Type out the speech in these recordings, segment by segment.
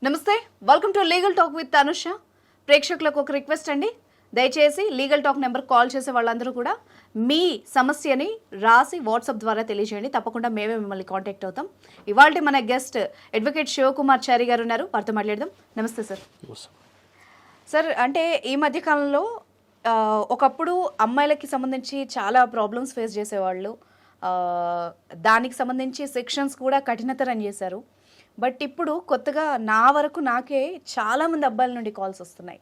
నమస్తే, welcome to legal talk with Anusha. ప్రేక్షకులకు ఒక రిక్వెస్ట్ అండి, దయచేసి లీగల్ టాక్ నెంబర్ కాల్ చేసే వాళ్ళందరూ కూడా మీ సమస్యని రాసి వాట్సాప్ ద్వారా తెలియజేయండి. తప్పకుండా మేమే మిమ్మల్ని కాంటాక్ట్ అవుతాం. ఇవాళ మన గెస్ట్ అడ్వకేట్ శివకుమార్ చారి గారు ఉన్నారు, వారితో మాట్లాడదాం. నమస్తే సార్. సార్, అంటే ఈ మధ్య కాలంలో ఒకప్పుడు అమ్మాయిలకి సంబంధించి చాలా ప్రాబ్లమ్స్ ఫేస్ చేసేవాళ్ళు. దానికి సంబంధించి సెక్షన్స్ కూడా కఠినతరం చేశారు. బట్ ఇప్పుడు కొత్తగా నాకే చాలామంది అబ్బాయిల నుండి కాల్స్ వస్తున్నాయి.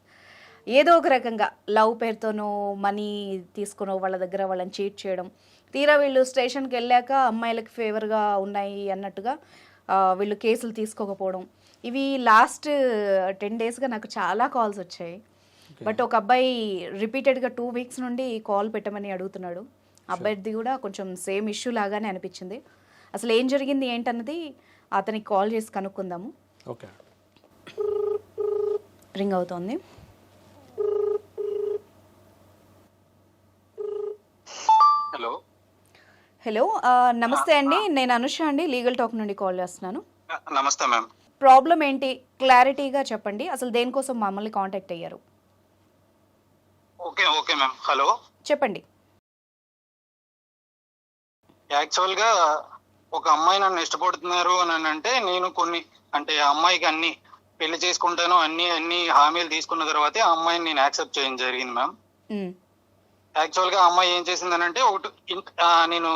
ఏదో ఒక రకంగా లవ్ పేరుతోనో మనీ తీసుకునో వాళ్ళ దగ్గర వాళ్ళని చీట్ చేయడం, తీరా వీళ్ళు స్టేషన్కి వెళ్ళాక అమ్మాయిలకి ఫేవర్గా ఉన్నాయి అన్నట్టుగా వీళ్ళు కేసులు తీసుకోకపోవడం, ఇవి లాస్ట్ 10 daysగా నాకు చాలా కాల్స్ వచ్చాయి. బట్ ఒక అబ్బాయి రిపీటెడ్గా 2 weeks నుండి కాల్ పెట్టమని అడుగుతున్నాడు. అబ్బాయిది కూడా కొంచెం సేమ్ ఇష్యూ లాగానే అనిపించింది. అసలు ఏం జరిగింది ఏంటన్నది అతనికి కాల్ చేసి కనుక్కుందాము. ఓకే, రింగ్ అవుతోంది. హలో హలో, నమస్తే అండి, నేను అనుష అండి, లీగల్ టాక్ నుండి కాల్ చేస్తున్నాను. నమస్తే మ్యామ్. ప్రాబ్లం ఏంటి, క్లారిటీగా చెప్పండి. అసలు దేనికోసం మమ్మల్ని కాంటాక్ట్ అయ్యారు? Okay okay ma'am. హలో, చెప్పండి. యాక్చువల్గా ఒక అమ్మాయి నన్ను ఇష్టపడుతున్నారు అని అంటే నేను కొన్ని అంటే ఆ అమ్మాయికి అన్ని పెళ్లి చేసుకుంటాను అన్ని హామీలు తీసుకున్న తర్వాతే ఆ అమ్మాయిని నేను యాక్సెప్ట్ చేయడం జరిగింది మ్యామ్. యాక్చువల్గా ఆ అమ్మాయి ఏం చేసిందని అంటే నేను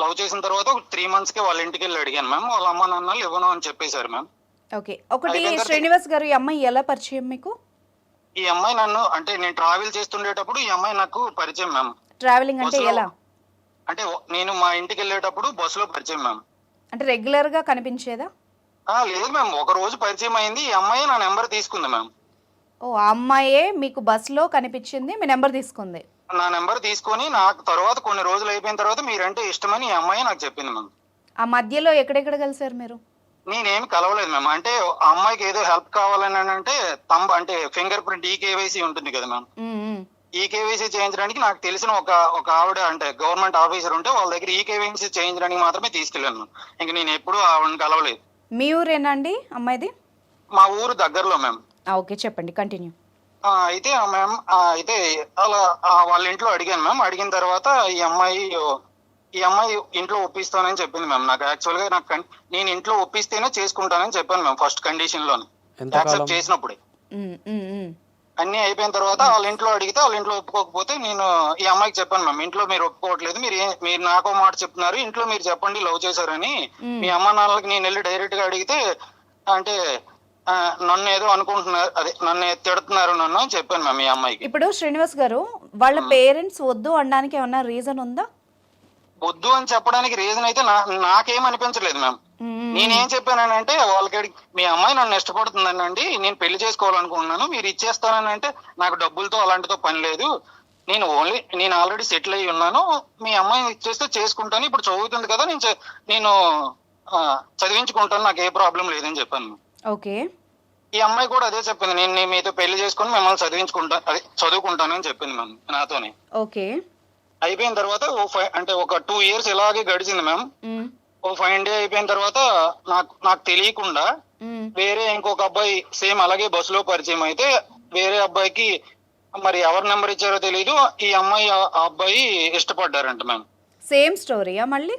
లవ్ చేసిన తర్వాత ఒక 3 monthsకి వాళ్ళ ఇంటికి వెళ్ళి అడిగాను మ్యామ్. వాళ్ళ అమ్మ నాన్నలు ఇవ్వను అని చెప్పేశారు మ్యామ్. ఓకే, ఒకటి శ్రీనివాస్ గారు, ఈ అమ్మాయి ఎలా పరిచయం మీకు? ఈ అమ్మాయి నన్ను అంటే నేను ట్రావెల్ చేస్తుండేటప్పుడు ఈ అమ్మాయి నాకు పరిచయం మ్యామ్. ట్రావెలింగ్ అంటే ఎలా? అంటే నేను మా ఇంటికి వెళ్ళేటప్పుడు బస్సులో పరిచయం మ్యామ్. అంటే రెగ్యులర్గా కనిపించేదా? లేదు మ్యామ్, ఒక రోజు పరిచయం అయింది. ఈ అమ్మాయి నా నెంబర్ తీసుకుంది మ్యామ్. ఓ, ఆ అమ్మాయే మీకు బస్సులో కనిపించింది, మీ నెంబర్ తీసుకుంది. నా నెంబర్ తీసుకొని నాకు తర్వాత కొన్ని రోజులు అయిపోయిన తర్వాత మీరంటే ఇష్టమని ఈ అమ్మాయి నాకు చెప్పింది మ్యామ్. ఆ మధ్యలో ఎక్కడెక్కడ కలిసారు మీరు? నేనేమి కలవలేదు మ్యామ్. అంటే ఆ అమ్మాయికి ఏదో హెల్ప్ కావాలని అంటే అంటే ఫింగర్ ప్రింట్ ఈకేవైసీ ఉంటుంది కదా మ్యామ్. ఈకేవైసీ చేయించడానికి నాకు తెలిసిన ఒక ఆవిడ అంటే గవర్నమెంట్ ఆఫీసర్ ఉంటే వాళ్ళ దగ్గర ఈకేవైసీ చేయించడానికి మాత్రమే తీసుకెళ్ళాను. ఇంక నేను ఎప్పుడు ఆవిడని కలవలేదు. మీ ఊరేనా అండి అమ్మాయిది? మా ఊరు దగ్గరలో మ్యామ్. ఓకే, చెప్పండి, కంటిన్యూ. అయితే మ్యామ్ అయితే అలా వాళ్ళ ఇంట్లో అడిగాను మ్యామ్. అడిగిన తర్వాత ఈ అమ్మాయి ఇంట్లో ఒప్పిస్తానని చెప్పింది మ్యామ్. నాకు యాక్చువల్గా నేను ఇంట్లో ఒప్పిస్తేనే చేసుకుంటానని చెప్పాను మ్యామ్, ఫస్ట్ కండిషన్ లోనే యాక్సెప్ట్ చేసినప్పుడే. అన్ని అయిపోయిన తర్వాత వాళ్ళ ఇంట్లో అడిగితే వాళ్ళ ఇంట్లో ఒప్పుకోకపోతే నేను ఈ అమ్మాయికి చెప్పాను మ్యామ్, ఇంట్లో మీరు ఒప్పుకోవట్లేదు, మీరు నాకో మాట చెప్తున్నారు, ఇంట్లో మీరు చెప్పండి లవ్ చేశారని. మీ అమ్మ నాన్నలకి నేను వెళ్ళి డైరెక్ట్ గా అడిగితే అంటే నన్ను ఏదో అనుకుంటున్నారు, అదే నన్ను తిడుతున్నారు నన్ను అని చెప్పాను మ్యామ్ ఈ అమ్మాయికి. ఇప్పుడు శ్రీనివాస్ గారు, వాళ్ళ పేరెంట్స్ వద్దు అనడానికి ఏమన్నా రీజన్ ఉందా? వద్దు అని చెప్పడానికి రీజన్ అయితే నాకేం అనిపించలేదు మ్యామ్. నేనేం చెప్పానని అంటే వాళ్ళకి మీ అమ్మాయి నన్ను ఇష్టపడుతుందనండి, నేను పెళ్లి చేసుకోవాలనుకుంటున్నాను, మీరు ఇచ్చేస్తానని అంటే నాకు డబ్బులతో అలాంటితో పని లేదు, నేను ఆల్రెడీ సెటిల్ అయ్యి ఉన్నాను, మీ అమ్మాయిని ఇచ్చేస్తే చేసుకుంటాను, ఇప్పుడు చదువుతుంది కదా, నేను చదివించుకుంటాను, నాకు ఏ ప్రాబ్లం లేదని చెప్పాను. ఓకే, ఈ అమ్మాయి కూడా అదే చెప్పింది, నేను మీతో పెళ్లి చేసుకుని మిమ్మల్ని చదువుకుంటాను అని చెప్పింది మ్యామ్ నాతోనే. ఓకే, అయిపోయిన తర్వాత అంటే ఒక 2 years ఇలాగే గడిచింది మ్యామ్. ఓ 5 day అయిపోయిన తర్వాత నాకు తెలియకుండా వేరే ఇంకొక అబ్బాయి సేమ్ అలాగే బస్సులో పరిచయం అయితే వేరే అబ్బాయికి మరి ఎవరి నెంబర్ ఇచ్చారో తెలియదు, ఈ అమ్మాయి ఆ అబ్బాయి ఇష్టపడ్డారంట మ్యామ్. సేమ్ స్టోరీయా? మళ్ళీ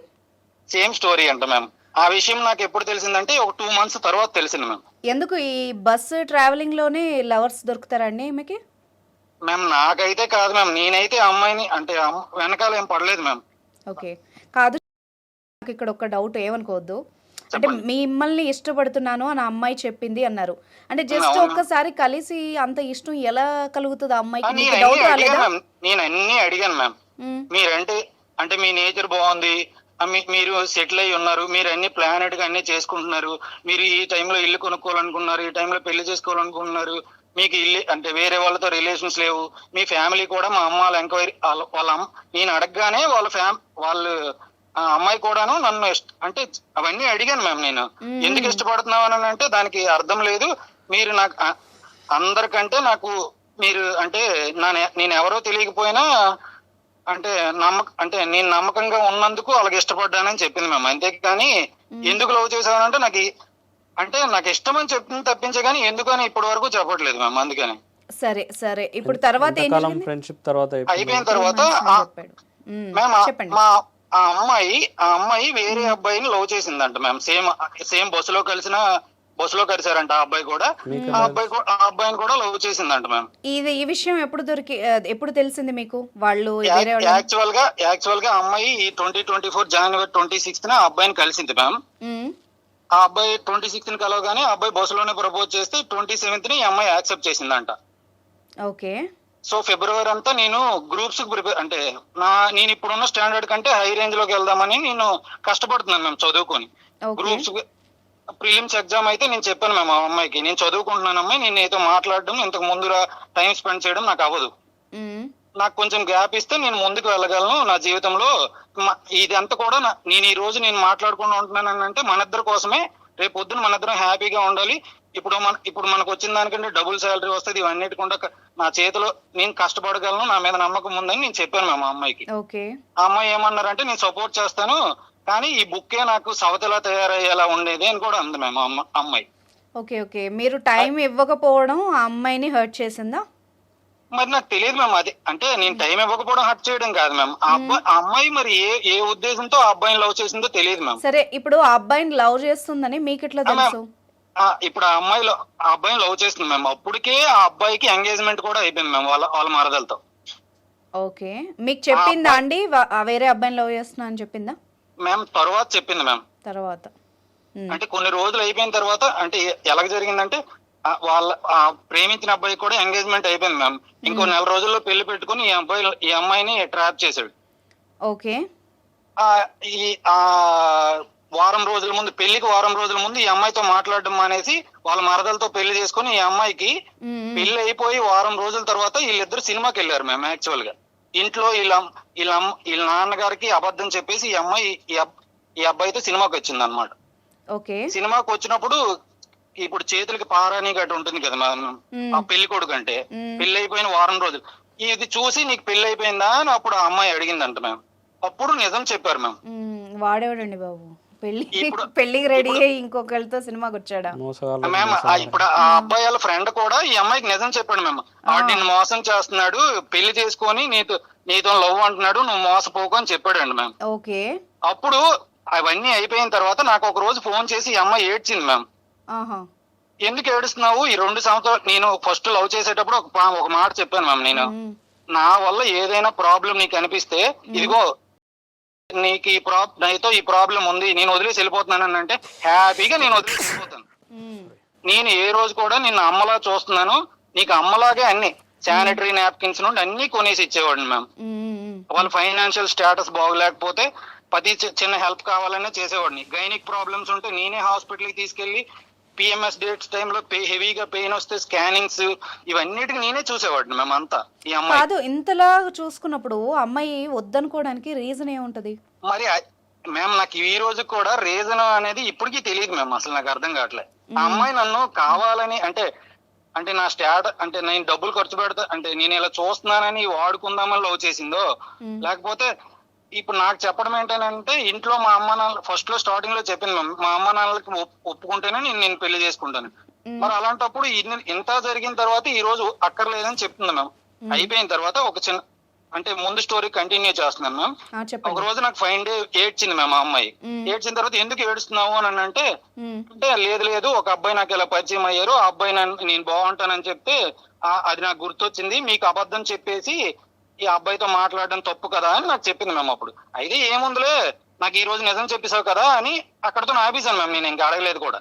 సేమ్ స్టోరీ అంట మ్యామ్. ఆ విషయం నాకు ఎప్పుడు తెలిసిందంటే ఒక 2 months తర్వాత తెలిసింది మ్యామ్. ఎందుకు ఈ బస్సు ట్రావెలింగ్ లోనే లవర్స్ దొరుకుతారండి మీకు? మ్యామ్ నాకైతే కాదు మ్యామ్, నేనైతే అమ్మాయిని అంటే వెనకాల ఏం పడలేదు మ్యామ్. ఓకే, కాదు, నాకు ఇక్కడ ఒక డౌట్, ఏమనుకోవద్దు. అంటే మిమ్మల్ని ఇష్టపడుతున్నాను అని అమ్మాయి చెప్పింది అన్నారు, అంటే జస్ట్ ఒక్కసారి కలిసి అంత ఇష్టం ఎలా కలుగుతుంది ఆ అమ్మాయికి? నేను అన్ని అడిగాను మ్యామ్. మీరంటే అంటే మీ నేచర్ బాగుంది, మీరు సెటిల్ అయి ఉన్నారు, మీరు అన్ని ప్లానెడ్ గా అన్ని చేసుకుంటున్నారు, మీరు ఈ టైంలో ఇల్లు కొనుక్కోవాలనుకున్నారు, ఈ టైంలో పెళ్లి చేసుకోవాలనుకుంటున్నారు, మీకు ఇల్లు అంటే వేరే వాళ్ళతో రిలేషన్స్ లేవు, మీ ఫ్యామిలీ కూడా మా అమ్మ వాళ్ళ ఎంక్వైరీ నేను అడగగానే వాళ్ళు అమ్మాయి కూడాను నన్ను అంటే అవన్నీ అడిగాను మ్యామ్. నేను ఎందుకు ఇష్టపడుతున్నావు అని అంటే దానికి అర్థం లేదు, మీరు నాకు అందరికంటే నాకు మీరు అంటే నేను ఎవరో తెలియకపోయినా అంటే నేను నమ్మకంగా ఉన్నందుకు వాళ్ళకి ఇష్టపడ్డానని చెప్పింది మ్యామ్. అంతేకాని ఎందుకు లవ్ చేశానంటే నాకు అంటే నాకు ఇష్టం అని చెప్తుంది తప్పించే కానీ ఎందుకని ఇప్పటి వరకు చెప్పట్లేదు మ్యామ్. అందుకని సరే సరే, ఇప్పుడు తర్వాత ఏం ఎంతకాలం జరిగింది? ఫ్రెండ్షిప్ తర్వాత అయిపోయిన తర్వాత చెప్పాడు. మ్యామ్ చెప్పండి. ఆ అమ్మాయి వేరే అబ్బాయిని లవ్ చేసిందంట మ్యామ్. సేమ్ బస్సులో కలిసారంట ఆ అబ్బాయి కూడా. ఆ అబ్బాయిని కూడా లవ్ చేసిందంట మ్యామ్. ఈ విషయం ఎప్పుడు తెలిసింది మీకు? వాళ్ళు వేరే వాళ్ళు యాక్చువల్ గా అమ్మాయి ఈ 2024 జనవరి 26th ఆ అబ్బాయిని కలిసింది మ్యామ్. ఆ అబ్బాయి 26th కలవగానే ఆ అబ్బాయి బస్సులోనే ప్రపోజ్ చేస్తే 27th ఈ అమ్మాయి యాక్సెప్ట్ చేసిందంట. ఓకే. సో ఫిబ్రవరి అంతా నేను గ్రూప్స్ ప్రిపేర్ అంటే నేను ఇప్పుడున్న స్టాండర్డ్ కంటే హై రేంజ్ లోకి వెళ్దామని నేను కష్టపడుతున్నాను మేము చదువుకొని. గ్రూప్స్ ప్రిలిమ్స్ ఎగ్జామ్ అయితే నేను చెప్పాను మేము ఆ అమ్మాయికి, నేను చదువుకుంటున్నాను అమ్మాయి, నేను నీతో మాట్లాడడం ఇంతకు ముందు టైం స్పెండ్ చేయడం నాకు అవ్వదు, నాకు కొంచెం గ్యాప్ ఇస్తే నేను ముందుకు వెళ్ళగలను నా జీవితంలో. ఇదంతా కూడా నేను ఈ రోజు నేను మాట్లాడుకుంటూ ఉంటున్నాను అంటే మన ఇద్దరి కోసమే. రేపు పొద్దున మన ఇద్దరం హ్యాపీగా ఉండాలి. ఇప్పుడు మనకు వచ్చిన దానికంటే డబుల్ శాలరీ వస్తుంది. ఇవన్నిటికుండా నా చేతిలో నేను కష్టపడగలను, నా మీద నమ్మకం ఉందని నేను చెప్పాను మేము ఆ అమ్మాయికి. ఆ అమ్మాయి ఏమన్నారంటే నేను సపోర్ట్ చేస్తాను కానీ ఈ బుక్కే నాకు సవతలా తయారయ్యేలా ఉండేది అని కూడా అంది మేము అమ్మాయి. ఓకే ఓకే, మీరు టైం ఇవ్వకపోవడం ఆ అమ్మాయిని హర్ట్ చేసిందా? మరి నాకు తెలియదు మ్యామ్. అది అంటే నేను టైం ఇవ్వకపోవడం హర్ట్ చేయడం కాదు మ్యామ్. ఆ అమ్మాయి మరి ఏ ఉద్దేశంతో ఆ అబ్బాయిని లవ్ చేసిందో తెలియదు మ్యామ్. సరే, ఇప్పుడు ఆ అబ్బాయిని లవ్ చేస్తుందని మీకు ఎట్లా తెలుసు? ఇప్పుడు ఆ అబ్బాయిని లవ్ చేస్తుంది మ్యామ్. అప్పటికే ఆ అబ్బాయికి ఎంగేజ్మెంట్ కూడా అయిపోయింది మ్యామ్ వాళ్ళ మరదలతో. ఓకే, మీకు చెప్పిందా అండి వేరే అబ్బాయిని లవ్ చేస్తున్నా అని చెప్పిందా? మ్యామ్ తర్వాత చెప్పింది మ్యామ్. తర్వాత అంటే కొన్ని రోజులు అయిపోయిన తర్వాత అంటే ఎలాగ జరిగిందంటే వాళ్ళ ప్రేమించిన అబ్బాయి కూడా ఎంగేజ్మెంట్ అయిపోయింది మ్యామ్. ఇంకో 4 రోజుల్లో పెళ్లి పెట్టుకుని ఈ అమ్మాయిని ట్రాప్ చేశాడు. ఓకే. పెళ్లికి వారం రోజుల ముందు ఈ అమ్మాయితో మాట్లాడడం మానేసి వాళ్ళ మరదలతో పెళ్లి చేసుకుని ఈ అమ్మాయికి పెళ్లి అయిపోయి వారం రోజుల తర్వాత వీళ్ళిద్దరు సినిమాకి వెళ్ళారు మ్యామ్. యాక్చువల్ గా ఇంట్లో వీళ్ళ నాన్నగారికి అబద్ధం చెప్పేసి ఈ అమ్మాయి ఈ అబ్బాయితో సినిమాకి వచ్చింది అనమాట. సినిమాకి వచ్చినప్పుడు ఇప్పుడు చేతులకి పారాని గట్ట ఉంటుంది కదా ఆ పెళ్లి కొడుకు అంటే, పెళ్లి అయిపోయిన వారం రోజులు ఇది చూసి నీకు పెళ్లి అయిపోయిందా అని అప్పుడు ఆ అమ్మాయి అడిగిందంట మ్యామ్. అప్పుడు నిజం చెప్పారు మ్యామ్. వాడేవాడండి బాబు, పెళ్లికి రెడీ అయ్యి ఇంకొకరితో సినిమాకి వచ్చాడా మ్యామ్? ఇప్పుడు ఆ అబ్బాయి వాళ్ళ ఫ్రెండ్ కూడా ఈ అమ్మాయికి నిజం చెప్పాడు మ్యామ్. నిన్ను మోసం చేస్తున్నాడు, పెళ్లి చేసుకొని నీతో లవ్ అంటున్నాడు, నువ్వు మోసపోకు అని చెప్పాడండి మ్యామ్. ఓకే. అప్పుడు అవన్నీ అయిపోయిన తర్వాత నాకు ఒక రోజు ఫోన్ చేసి ఈ అమ్మాయి ఏడ్చింది మ్యామ్. ఎందుకు ఏడుస్తున్నావు? ఈ 2 సంవత్సరాలు నేను ఫస్ట్ లవ్ చేసేటప్పుడు ఒక మాట చెప్పాను మ్యామ్. నేను నా వల్ల ఏదైనా ప్రాబ్లం నీకు అనిపిస్తే ఇదిగో నీకు నాతో ఈ ప్రాబ్లం ఉంది, నేను వదిలేసి వెళ్ళిపోతున్నాను అంటే హ్యాపీగా నేను వదిలేసి వెళ్ళిపోతాను. నేను ఏ రోజు కూడా నిన్ను అమ్మలా చూస్తున్నాను, నీకు అమ్మలాగే అన్ని శానిటరీ నాప్కిన్స్ నుండి అన్ని కొనేసి ఇచ్చేవాడిని మ్యామ్. వాళ్ళ ఫైనాన్షియల్ స్టేటస్ బాగోలేకపోతే ప్రతి చిన్న హెల్ప్ కావాలనే చేసేవాడిని. గైనిక్ ప్రాబ్లమ్స్ ఉంటే నేనే హాస్పిటల్కి తీసుకెళ్లి పిఎంఎస్ డేట్స్ టైంలో హెవీగా పెయిన్ వస్తే స్కానింగ్స్ ఇవన్నిటికి నేనే చూసేవాడిని మేము అంతా. ఈ అమ్మాయి కాదు, ఇంతలా చూసుకున్నప్పుడు అమ్మాయి వద్దనుకోవడానికి రీజన్ ఏముంటది మరి మ్యామ్? నాకు ఈ రోజు కూడా రీజన్ అనేది ఇప్పటికీ తెలియదు మ్యామ్. అసలు నాకు అర్థం కావట్లేదు. ఆ అమ్మాయి నన్ను కావాలని అంటే నా అంటే నేను డబ్బులు ఖర్చు పెడతా అంటే నేను ఇలా చూస్తున్నానని వాడుకుందామని లవ్ చేసిందో, లేకపోతే ఇప్పుడు నాకు చెప్పడం ఏంటంటే ఇంట్లో మా అమ్మ నాన్న ఫస్ట్ లో స్టార్టింగ్ లో చెప్పింది మ్యామ్, మా అమ్మ నాన్నలకి ఒప్పుకుంటేనే నేను పెళ్లి చేసుకుంటాను. మరి అలాంటప్పుడు ఇంత జరిగిన తర్వాత ఈ రోజు అక్కర్లేదని చెప్తుంది మ్యామ్. అయిపోయిన తర్వాత ఒక చిన్న అంటే ముందు స్టోరీ కంటిన్యూ చేస్తున్నాను మ్యామ్. ఒక రోజు నాకు 5 days ఏడ్చింది మ్యామ్. ఆ అమ్మాయి ఏడ్చిన తర్వాత ఎందుకు ఏడుస్తున్నావు అని అంటే లేదు ఒక అబ్బాయి నాకు ఇలా పరిచయం అయ్యారు, ఆ అబ్బాయి నేను బాగుంటానని చెప్తే అది నాకు గుర్తొచ్చింది, మీకు అబద్ధం చెప్పేసి ఈ అబ్బాయితో మాట్లాడడం తప్పు కదా అని నాకు చెప్పింది మ్యామ్. అప్పుడు అయితే ఏముందిలే నాకు ఈ రోజు నిజం చెప్పేశావు కదా అని అక్కడతో ఆపేశాను మ్యామ్. నేను ఇంకా అడగలేదు కూడా.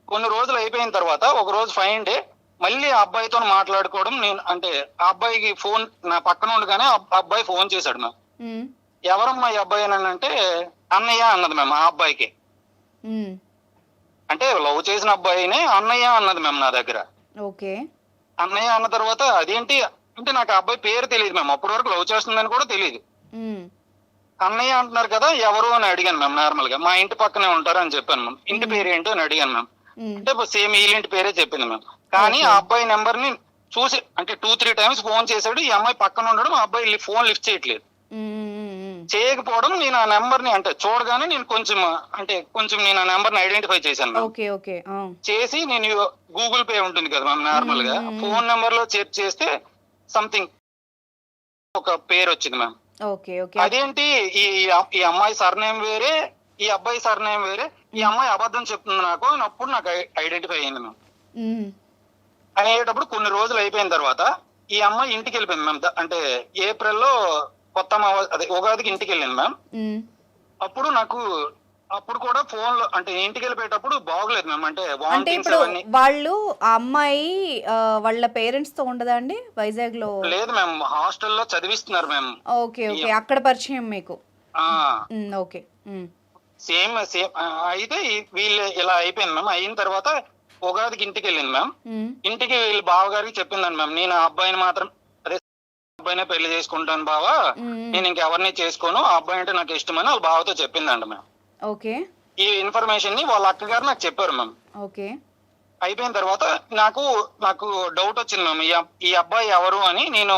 కొన్ని రోజులు అయిపోయిన తర్వాత ఒక రోజు 5 days మళ్ళీ ఆ అబ్బాయితో మాట్లాడుకోవడం. నేను అంటే ఆ అబ్బాయికి ఫోన్ నా పక్కన ఉండగానే ఆ అబ్బాయి ఫోన్ చేశాడు మ్యామ్. ఎవరమ్మా ఈ అబ్బాయి అని అంటే అన్నయ్య అన్నది మ్యామ్. ఆ అబ్బాయికి అంటే లవ్ చేసిన అబ్బాయినే అన్నయ్య అన్నది మ్యామ్ నా దగ్గర. అన్నయ్య అన్న తర్వాత అదేంటి అంటే నాకు ఆ అబ్బాయి పేరు తెలియదు మ్యామ్. అప్పటి వరకు లవ్ చేస్తుందని కూడా తెలియదు. అన్నయ్య అంటున్నారు కదా ఎవరు అని అడిగాను మ్యామ్. నార్మల్ గా మా ఇంటి పక్కనే ఉంటారు అని చెప్పాను మ్యామ్. ఇంటి పేరు ఏంటో అని అడిగాను మ్యామ్. అంటే సేమ్ వీళ్ళింటి పేరే చెప్పింది మ్యామ్. కానీ ఆ అబ్బాయి నెంబర్ ని చూసి అంటే 2-3 times ఫోన్ చేశాడు. ఈ అమ్మాయి పక్కన ఉండడం, ఆ అబ్బాయి ఫోన్ లిఫ్ట్ చేయట్లేదు. చేయకపోవడం నేను ఆ నెంబర్ ని అంటే చూడగానే నేను కొంచెం నేను ఆ నెంబర్ ని ఐడెంటిఫై చేశాను మ్యామ్. ఓకే ఓకే చేసి నేను గూగుల్ పే ఉంటుంది కదా మ్యామ్ నార్మల్ గా ఫోన్ నెంబర్ లో సెర్చ్ చేస్తే సంథింగ్ ఒక పేరు వచ్చింది మ్యామ్. ఓకే ఓకే అదేంటి ఈ అమ్మాయి సర్నేమ్ వేరే, ఈ అబ్బాయి సర్నేమ్ వేరే, ఈ అమ్మాయి అబద్ధం చెప్తుంది నాకు అని అప్పుడు నాకు ఐడెంటిఫై అయింది మ్యామ్. అయ్యేటప్పుడు కొన్ని రోజులు అయిపోయిన తర్వాత ఈ అమ్మాయి ఇంటికి వెళ్ళిపోయింది మ్యామ్. అంటే ఏప్రిల్లో కొత్త అదే ఉగాదికి ఇంటికి వెళ్ళింది మ్యామ్. అప్పుడు కూడా ఫోన్ లో అంటే ఇంటికి వెళ్ళిపోయేటప్పుడు బాగోలేదు మ్యామ్. అంటే అంటే వామిటింగ్స్ ఇప్పుడు అవన్నీ వాళ్ళు ఆ అమ్మాయి వాళ్ళ పేరెంట్స్ తో ఉండదా అండి వైజాగ్ లో? లేదు మ్యామ్, హాస్టల్లో చదివిస్తున్నారు మ్యామ్. ఓకే ఓకే అక్కడ పరిచయం మీకు. ఓకే సేమ్ అయితే వీళ్ళు ఇలా అయిపోయింది మ్యామ్. అయిన తర్వాత ఉగాదికి ఇంటికి వెళ్ళింది మ్యామ్. ఇంటికి వీళ్ళ బావగారికి చెప్పిందండి మ్యామ్, నేను ఆ అబ్బాయిని మాత్రం అదే అబ్బాయినే పెళ్లి చేసుకుంటాను బావా, నేను ఇంకెవరిని చేసుకోను, ఆ అబ్బాయి అంటే నాకు ఇష్టమని వాళ్ళ బావతో చెప్పిందండి మ్యామ్. ఓకే ఈ ఇన్ఫర్మేషన్ ని వాళ్ళ అక్కగారు నాకు చెప్పారు మ్యామ్. ఓకే అయిపోయిన తర్వాత నాకు డౌట్ వచ్చింది మ్యామ్, ఈ అబ్బాయి ఎవరు అని. నేను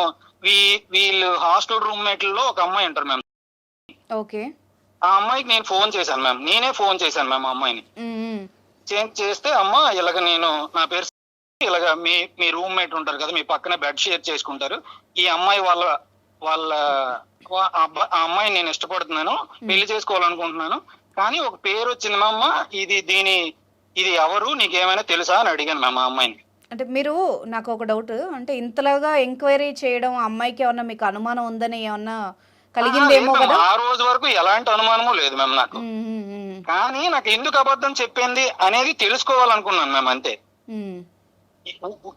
వీళ్ళు హాస్టల్ రూమ్మేట్లలో ఒక అమ్మాయి ఉంటారు మ్యామ్. ఓకే ఆ అమ్మాయికి నేను ఫోన్ చేశాను మ్యామ్, నేనే ఫోన్ చేశాను మ్యామ్ ఆ అమ్మాయిని. చేస్తే అమ్మ ఇలాగ నా పేరు ఇలాగ మీ రూమ్మేట్ ఉంటారు కదా, మీ పక్కనే బెడ్ షేర్ చేసుకుంటారు, ఈ అమ్మాయి ఆ అమ్మాయి నేను ఇష్టపడుతున్నాను, పెళ్లి చేసుకోవాలనుకుంటున్నాను, కానీ ఒక పేరు వచ్చింది మా అమ్మ, ఇది ఎవరు నీకేమైనా తెలుసా అని అడిగాను మ్యామ్ ఆ అమ్మాయిని. అంటే మీరు నాకు ఒక డౌట్, అంటే ఇంతలాగా ఎంక్వైరీ చేయడం అమ్మాయికి ఏమన్నా మీకు అనుమానం ఉందని ఏమన్నా కలిగిందేమో కదా? ఆ రోజు వరకు ఎలాంటి అనుమానము లేదు మ్యామ్ నాకు. కానీ నాకు ఎందుకు అబద్ధం చెప్పింది అనేది తెలుసుకోవాలనుకున్నాను మ్యామ్ అంతే.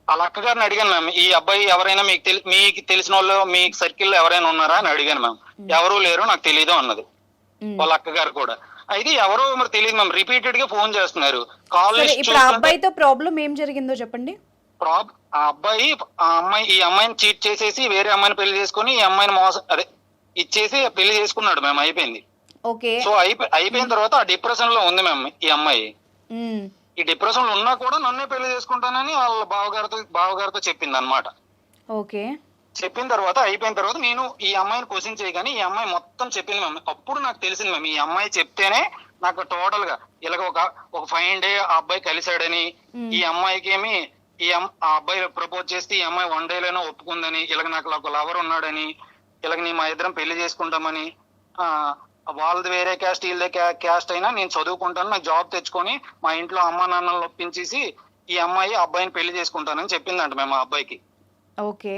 వాళ్ళ అక్కగారిని అడిగాను మ్యామ్, ఈ అబ్బాయి ఎవరైనా మీకు తెలిసిన వాళ్ళు మీ సర్కిల్లో ఎవరైనా ఉన్నారా అని అడిగాను మ్యామ్. ఎవరూ లేరు, నాకు తెలీదు అన్నది వాళ్ళ అక్కగారు కూడా. అయితే ఎవరో మరి తెలియదు మ్యామ్, రిపీటెడ్ గా ఫోన్ చేస్తున్నారు. ఇప్పుడు ఆ అబ్బాయితో ప్రాబ్లం ఏం జరిగిందో చెప్పండి. ఈ అమ్మాయిని చీట్ చేసేసి వేరే అమ్మాయిని పెళ్లి చేసుకుని ఈ అమ్మాయిని ఇచ్చేసి పెళ్లి చేసుకున్నాడు మ్యామ్. అయిపోయింది. ఓకే. సో అయిపోయిన తర్వాత ఆ డిప్రెషన్ లో ఉంది మ్యామ్ ఈ అమ్మాయి. ఈ డిప్రెషన్ లో ఉన్నా కూడా నన్నే పెళ్లి చేసుకుంటానని వాళ్ళ బావగారితో చెప్పింది అనమాట. ఓకే. చెప్పిన తర్వాత అయిపోయిన తర్వాత నేను ఈ అమ్మాయిని క్వశ్చన్ చేయగానే ఈ అమ్మాయి మొత్తం చెప్పింది మ్యామ్. అప్పుడు నాకు తెలిసింది మ్యామ్, ఈ అమ్మాయి చెప్తేనే నాకు టోటల్ గా ఇలాగ ఒక 5 డే ఆ అబ్బాయి కలిశాడని, ఈ అమ్మాయికి ఏమి ఆ అబ్బాయి ప్రపోజ్ చేస్తే ఈ అమ్మాయి 1 డేలోనే ఒప్పుకుందని, ఇలాగ నాకు ఒక లవర్ ఉన్నాడని, ఇలాగ మా ఇద్దరం పెళ్లి చేసుకుంటామని, వాళ్ళది వేరే క్యాస్ట్ వీళ్ళదే క్యాస్ట్ అయినా నేను చదువుకుంటాను, నాకు జాబ్ తెచ్చుకొని మా ఇంట్లో అమ్మా నాన్నలు ఒప్పించేసి ఈ అబ్బాయిని పెళ్లి చేసుకుంటానని చెప్పిందంట మేము ఆ అబ్బాయికి. ఓకే.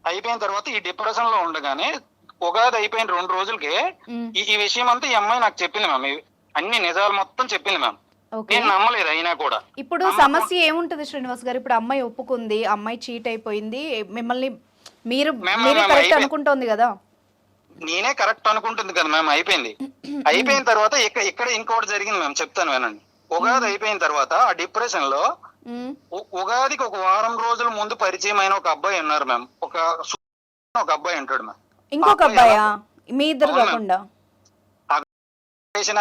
అయిపోయిన తర్వాత ఈ డిప్రెషన్ లో ఉండగానే ఉగాది అయిపోయిన 2 రోజులకే ఈ విషయం అంతా ఈ అమ్మాయి నాకు చెప్పింది మ్యామ్. అన్ని నిజాలు మొత్తం చెప్పింది మ్యామ్. నేను నమ్మలేదు అయినా కూడా. ఇప్పుడు సమస్య ఏముంటది శ్రీనివాస్ గారు, ఇప్పుడు అమ్మాయి ఒప్పుకుంది, అమ్మాయి చీట్ అయిపోయింది, మిమ్మల్ని మీరే కరెక్ట్ అనుకుంటోంది కదా? నేనే కరెక్ట్ అనుకుంటుంది కదా మ్యామ్. అయిపోయిన తర్వాత ఇక్కడ ఇంకోటి జరిగింది మ్యామ్, చెప్తాను వినండి. ఉగాది అయిపోయిన తర్వాత ఆ డిప్రెషన్ లో ఉగాదికి ఒక వారం రోజుల ముందు పరిచయం అయిన ఒక అబ్బాయి ఉన్నారు మ్యామ్. ఒక అబ్బాయి ఉంటాడు మ్యామ్. ఇంకొక అబ్బాయా? మీ ఇద్దరు కాకుండా?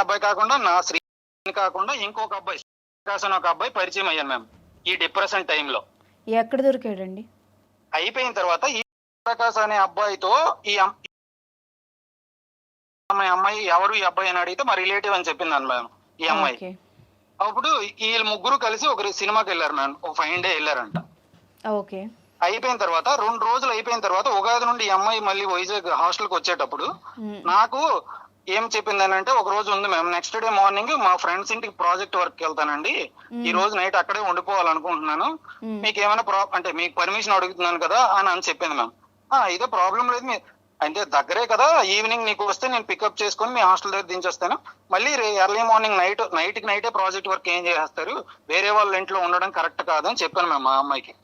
అబ్బాయి కాకుండా నా శ్రీ కాకుండా ఇంకొక అబ్బాయి ఒక అబ్బాయి పరిచయం అయ్యాను మ్యామ్ ఈ డిప్రెషన్ టైంలో. ఎక్కడ దొరికాడండి? అయిపోయిన తర్వాత ఈ ప్రకాశ్ అనే అబ్బాయితో ఈ అమ్మాయి ఎవరు ఈ అబ్బాయి అని అడిగితే మా రిలేటివ్ అని చెప్పింది మ్యామ్ ఈ అమ్మాయి. అప్పుడు వీళ్ళు ముగ్గురు కలిసి ఒక సినిమాకి వెళ్ళారు మ్యామ్. ఒక 5 డే వెళ్ళారంట. ఓకే. అయిపోయిన తర్వాత 2 రోజులు అయిపోయిన తర్వాత ఉగాది నుండి ఈ అమ్మాయి మళ్ళీ వైజాగ్ హాస్టల్ కి వచ్చేటప్పుడు నాకు ఏం చెప్పిందని అంటే, ఒక రోజు ఉంది మ్యామ్, నెక్స్ట్ డే మార్నింగ్ మా ఫ్రెండ్స్ ఇంటికి ప్రాజెక్ట్ వర్క్ వెళ్తానండి, ఈ రోజు నైట్ అక్కడే ఉండిపోవాలనుకుంటున్నాను, మీకు ఏమైనా అంటే మీకు పర్మిషన్ అడుగుతున్నాను కదా అని చెప్పింది మ్యామ్. ఇదే ప్రాబ్లం లేదు, అంటే దగ్గరే కదా, ఈవినింగ్ నీకు వస్తే నేను పికప్ చేసుకుని మీ హాస్టల్ దగ్గర దించేస్తాను, మళ్ళీ ఎర్లీ మార్నింగ్ నైట్కి ప్రాజెక్ట్ వర్క్ ఏం చేస్తారు, వేరే వాళ్ళ ఇంట్లో ఉండడం కరెక్ట్ కాదు అని చెప్పాను మ్యామ్ మా అమ్మాయికి.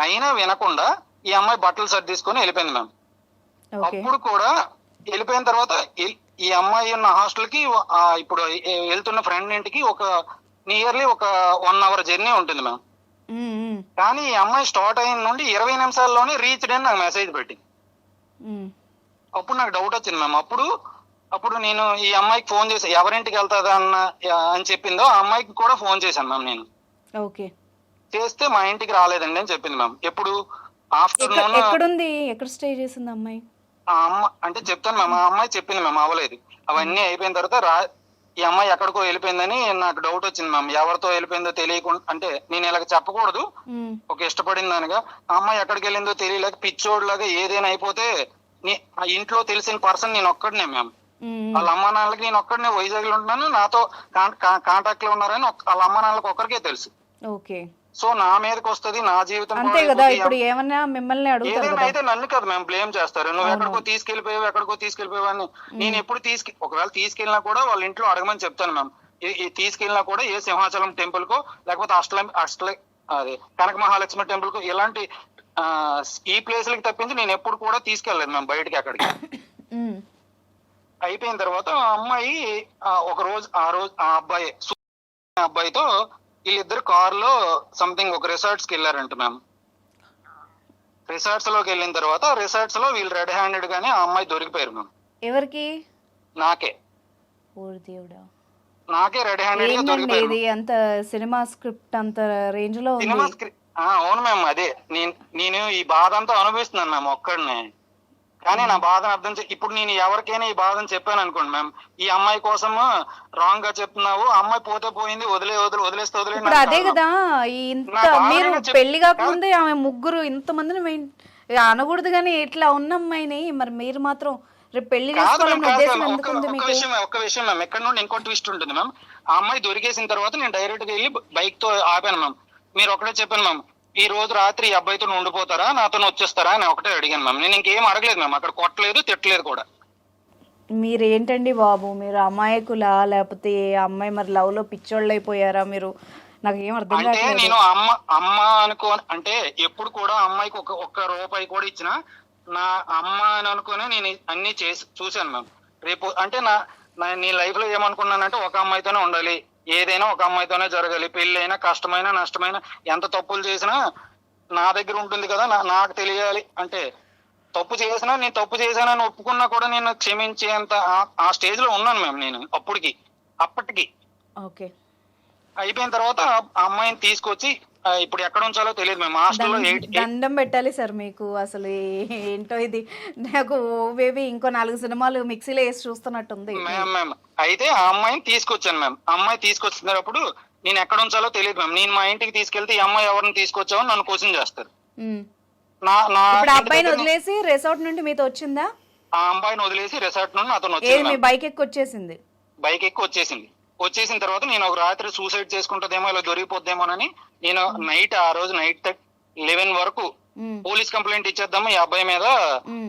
అయినా వినకుండా ఈ అమ్మాయి బట్టలు సర్దేసుకొని వెళ్ళిపోయింది మ్యామ్. అప్పుడు కూడా వెళ్ళిపోయిన తర్వాత ఈ అమ్మాయి ఉన్న హాస్టల్ కి ఇప్పుడు వెళ్తున్న ఫ్రెండ్ ఇంటికి నియర్లీ ఒక 1 అవర్ జర్నీ ఉంటుంది మ్యామ్. కానీ ఈ అమ్మాయి స్టార్ట్ అయిన నుండి 20 నిమిషాల్లోనే రీచ్డ్ అని నాకు మెసేజ్ పెట్టింది. అప్పుడు నాకు డౌట్ వచ్చింది మ్యామ్. అప్పుడు నేను ఈ అమ్మాయికి ఫోన్ చేసి ఎవరింటికి వెళ్తాదా అని చెప్పిందో ఆ అమ్మాయికి కూడా ఫోన్ చేశాను మ్యామ్ నేను. చేస్తే మా ఇంటికి రాలేదండి అని చెప్పింది మ్యామ్. ఎప్పుడు ఆఫ్టర్నూన్. ఎక్కడుంది, ఎక్కడ స్టే చేసింది అమ్మాయి? ఆ అమ్మ అంటే చెప్తాను మ్యామ్, ఆ అమ్మాయి చెప్పింది మ్యామ్, అవ్వలేదు. అవన్నీ అయిపోయిన తర్వాత ఈ అమ్మాయి ఎక్కడికో వెళ్ళిపోయిందని నాకు డౌట్ వచ్చింది మ్యామ్. ఎవరితో వెళ్ళిపోయిందో తెలియకుండా, అంటే నేను ఇలాగ చెప్పకూడదు, ఒక ఇష్టపడింది దానిగా. ఆ అమ్మాయి ఎక్కడికి వెళ్ళిందో తెలియలేక పిచ్చోడ్లాగా ఏదైనా అయిపోతే ఆ ఇంట్లో తెలిసిన పర్సన్ నేను ఒక్కడనే మ్యామ్. వాళ్ళ అమ్మ నాన్నలకి నేను ఒక్కడనే వైజాగ్ లో ఉంటున్నాను, నాతో కాంటాక్ట్ లో ఉన్నారని వాళ్ళ అమ్మ నాన్నలకు ఒక్కరికే తెలుసు. ఓకే. సో నా మీదకి వస్తుంది, నా జీవితం అంతే కదా, ఇప్పుడు ఏమన్నా మిమ్మల్ని అడుగుతారు ఏదైనా కదా. అయితే నన్ను కదా మేము బ్లేమ్ చేస్తారు. నువ్వు ఎక్కడికో తీసుకెళ్లిపోయావు అని. నేను ఎప్పుడు ఒకవేళ తీసుకెళ్ళినా కూడా వాళ్ళ ఇంట్లో అడగమని చెప్తాను మ్యామ్. తీసుకెళ్ళినా కూడా ఏ సింహాచలం టెంపుల్ కో లేకపోతే అదే కనక మహాలక్ష్మి టెంపుల్ కో ఇలాంటి ఈ ప్లేస్లకి తప్పించి నేను ఎప్పుడు కూడా తీసుకెళ్ళలేదు మ్యామ్ బయటకి అక్కడికి. అయిపోయిన తర్వాత ఆ అమ్మాయి ఒక రోజు ఆ అబ్బాయితో వీళ్ళిద్దరు కార్ లో సంథింగ్ ఒక రిసార్ట్స్ కి వెళ్ళారంట మ్యామ్. రిసార్ట్స్ లోకి వెళ్ళిన తర్వాత రిసార్ట్స్ లో వీళ్ళు రెడ్ హ్యాండెడ్ గానే ఆ అమ్మాయి దొరికిపోయారు మ్యామ్. ఎవరికి? నాకే. ఓరి దేవుడా. నాకే రెడ్ హ్యాండెడ్ గా దొరికిపోయారు. ఇది అంత సినిమా స్క్రిప్ట్ అంత రేంజ్ లో సినిమా స్క్రిప్ట్. అవును మ్యామ్, అదే నేను ఈ బాధ అంతా అనుభవిస్తున్నాను మ్యామ్ ఒక్కడినే. కానీ నా బాధను ఇప్పుడు నేను ఎవరికైనా ఈ బాధను చెప్పాను అనుకోండి మ్యామ్, ఈ అమ్మాయి కోసం రాంగ్ గా చెప్తున్నావు, అమ్మాయి పోతే పోయింది, వదిలేస్తే ఇప్పుడు అదే కదా. ఇంత మీరు పెళ్లి కాకముందే ఆమె ముగ్గురు ఇంతమందిని అనకూడదు కానీ ఇట్లా ఉన్న అమ్మాయిని మరి మీరు మాత్రం రేపు పెళ్లి చేసుకోవాలని ఉద్దేశం ఎందుకు ఉంది మీకు? ఒక్క విషయం మ్యామ్, ఎక్కడ నుండి ఇంకో ట్విస్ట్ ఉంటుంది మ్యామ్. ఆ అమ్మాయి దొరికేసిన తర్వాత నేను డైరెక్ట్ గా వెళ్ళి బైక్ తో ఆపాను మ్యామ్. మీరు ఒకటే చెప్పాను మ్యామ్, ఈ రోజు రాత్రి ఈ అబ్బాయితో ఉండిపోతారా, నాతో వచ్చేస్తారా అని ఒకటే అడిగాను మ్యామ్. నేను ఇంకేం అడగలేదు మ్యామ్, అక్కడ కొట్టలేదు, తిట్టలేదు కూడా. మీరు ఏంటండి బాబు, మీరు అమాయకులా లేకపోతే అమ్మాయి మరి లవ్ లో పిచ్చోళ్ళు అయిపోయారా మీరు? నాకు ఏం అర్థం కావట్లేదు. అంటే నేను అమ్మ అంటే ఎప్పుడు కూడా అమ్మాయికి ఒక్క రూపాయి కూడా ఇచ్చినా నా అమ్మ అని అనుకుని నేను అన్ని చూశాను మ్యామ్. రేపు అంటే నీ లైఫ్ లో ఏమనుకున్నానంటే ఒక అమ్మాయితోనే ఉండాలి, ఏదైనా ఒక అమ్మాయితోనే జరగాలి, పెళ్లి అయినా కష్టమైనా నష్టమైనా ఎంత తప్పులు చేసినా నా దగ్గర ఉంటుంది కదా, నాకు తెలియాలి. అంటే తప్పు చేసినా నేను తప్పు చేశానని ఒప్పుకున్నా కూడా నేను క్షమించేంత ఆ స్టేజ్ లో ఉన్నాను మ్యామ్ నేను అప్పటికి. ఓకే. అయిపోయిన తర్వాత ఆ అమ్మాయిని తీసుకొచ్చి ఇప్పుడు ఎక్కడ ఉంచాలో తెలియదు మేము హాస్టల్లో. దండం పెట్టాలి సార్ మీకు, అసలు ఏంటో ఇది. నాకు బేబీ ఇంకో 4 సినిమాలు మిక్సీలో వేసి చూస్తున్నట్టుంది. మ్యామ్ అయితే ఆ అమ్మాయిని తీసుకొచ్చాను మ్యామ్. అమ్మాయి తీసుకొచ్చినప్పుడు నేను ఎక్కడ ఉంచాలో తెలియదు మ్యామ్. నేను మా ఇంటికి తీసుకెళ్తే ఈ అమ్మాయి ఎవరిని తీసుకొచ్చావో నన్ను క్వశ్చన్ చేస్తారు. ఇప్పుడు అబ్బాయిని వదిలేసి రిసార్ట్ నుండి మీతో వచ్చిందా? ఆ అమ్మాయిని వదిలేసి రిసార్ట్ నుండి నాతో వచ్చింది. బైక్ ఎక్కి వచ్చేసింది. బైక్ ఎక్కి వచ్చేసిన తర్వాత నేను ఒక రాత్రి సూసైడ్ చేసుకుంటుందేమో, ఇలా దొరికిపోద్దేమోనని నేను ఆ రోజు నైట్ 11 వరకు పోలీస్ కంప్లైంట్ ఇచ్చేద్దాము ఈ అబ్బాయి మీద.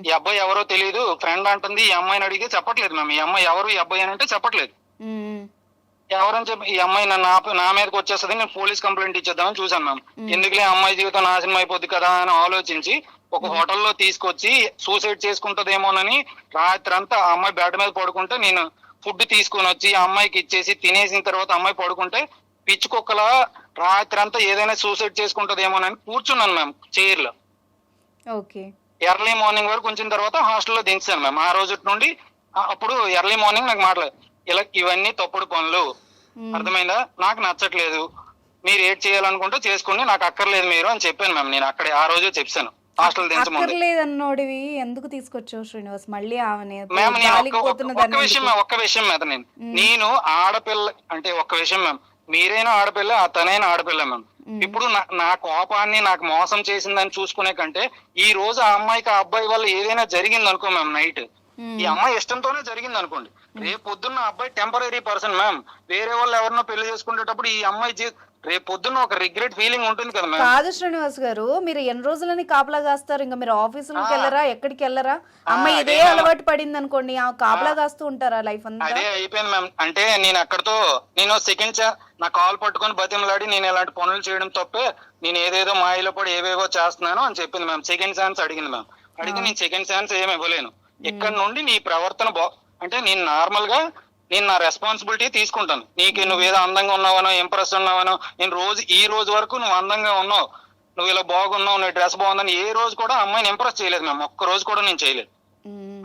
ఈ అబ్బాయి ఎవరో తెలియదు, ఫ్రెండ్ అంటుంది. ఈ అమ్మాయిని అడిగితే చెప్పట్లేదు మ్యామ్. ఈ అమ్మాయి ఎవరు, ఈ అబ్బాయి అని అంటే చెప్పట్లేదు. ఎవరని చెప్పి ఈ అమ్మాయి నా మీదకి వచ్చేస్తుంది, నేను పోలీస్ కంప్లైంట్ ఇచ్చేద్దామని చూసాను మ్యామ్. ఎందుకులే అమ్మాయి జీవితం నాశనం అయిపోద్ది కదా అని ఆలోచించి ఒక హోటల్లో తీసుకొచ్చి సూసైడ్ చేసుకుంటదేమోనని రాత్రి అంతా ఆ అమ్మాయి బెడ్ మీద పడుకుంటే నేను ఫుడ్ తీసుకొని వచ్చి ఆ అమ్మాయికి ఇచ్చేసి తినేసిన తర్వాత అమ్మాయి పడుకుంటే పిచ్చుకొక్కలా రాత్రి అంతా ఏదైనా సూసైడ్ చేసుకుంటదేమోనని కూర్చున్నాను మ్యామ్ చైర్ లో. ఎర్లీ మార్నింగ్ వరకు ఉంచిన తర్వాత హాస్టల్లో దించాను మ్యామ్. ఆ రోజు నుండి అప్పుడు ఎర్లీ మార్నింగ్ నాకు మాట్లాడు, ఇలా ఇవన్నీ తప్పుడు పనులు, అర్థమైందా, నాకు నచ్చట్లేదు, మీరు ఏడ్ చేయాలనుకుంటే చేసుకోండి, నాకు అక్కర్లేదు మీరు అని చెప్పాను మ్యామ్. నేను అక్కడే ఆ రోజే చెప్పాను హాస్టల్ దించమన్నోడివి ఎందుకు తీసుకొచ్చావు శ్రీనివాస్ మళ్ళీ ఆమె? ఒక్క విషయం మీద నేను ఆడపిల్ల అంటే ఒక్క విషయం మ్యామ్, మీరైనా ఆడపిల్ల తనైనా ఆడపిల్ల మ్యామ్. ఇప్పుడు నా కోపాన్ని నాకు మోసం చేసిందని చూసుకునే కంటే ఈ రోజు ఆ అమ్మాయికి ఆ అబ్బాయి వల్ల ఏదైనా జరిగింది అనుకో మ్యామ్, నైట్ ఈ అమ్మాయి ఇష్టంతోనే జరిగింది అనుకోండి, రేపు పొద్దున్న అబ్బాయి టెంపరీ పర్సన్ మ్యామ్, వేరే వాళ్ళు ఎవరినో పెళ్లి చేసుకునేటప్పుడు ఈ అమ్మాయి రేపు పొద్దున్న ఒక రిగ్రెట్ ఫీలింగ్ ఉంటుంది కదా మ్యామ్. కాదు శ్రీనివాస్ గారు, మీరు ఎన్ని రోజులని కాపలా కాస్తారు? ఇంకా మీరు ఆఫీసులకు వెళ్ళరా, ఎక్కడికి వెళ్ళరా? అమ్మాయి ఇదే అలవాటు పడింది అనుకోండి, ఆ కాపలా కాస్తూ ఉంటారా లైఫ్ అంతా? అదే అయిపోయింది మ్యామ్. అంటే నేను సెకండ్ నా కాల్ పట్టుకొని బతిమలాడి నేను ఇలాంటి పనులు చేయడం తప్పే, నేను ఏదేదో మాయలో పడి ఏవేవో చేస్తున్నాను అని చెప్పింది మ్యామ్. సెకండ్ ఛాన్స్ అడిగింది మ్యామ్. అడిగితే నేను సెకండ్ ఛాన్స్ ఏమి ఇవ్వలేను. ఇక్కడ నుండి నీ ప్రవర్తన అంటే నేను నార్మల్ గా నేను నా రెస్పాన్సిబిలిటీ తీసుకుంటాను. నువ్వు ఏదో అందంగా ఉన్నావనో, ఇంప్రెస్ ఉన్నావనో, నేను ఈ రోజు వరకు నువ్వు అందంగా ఉన్నావు, నువ్వు ఇలా బాగున్నావు, నీ డ్రెస్ బాగుందని ఏ రోజు కూడా అమ్మాయిని ఇంప్రెస్ చేయలేదు మ్యామ్. ఒక్క రోజు కూడా నేను చేయలేదు.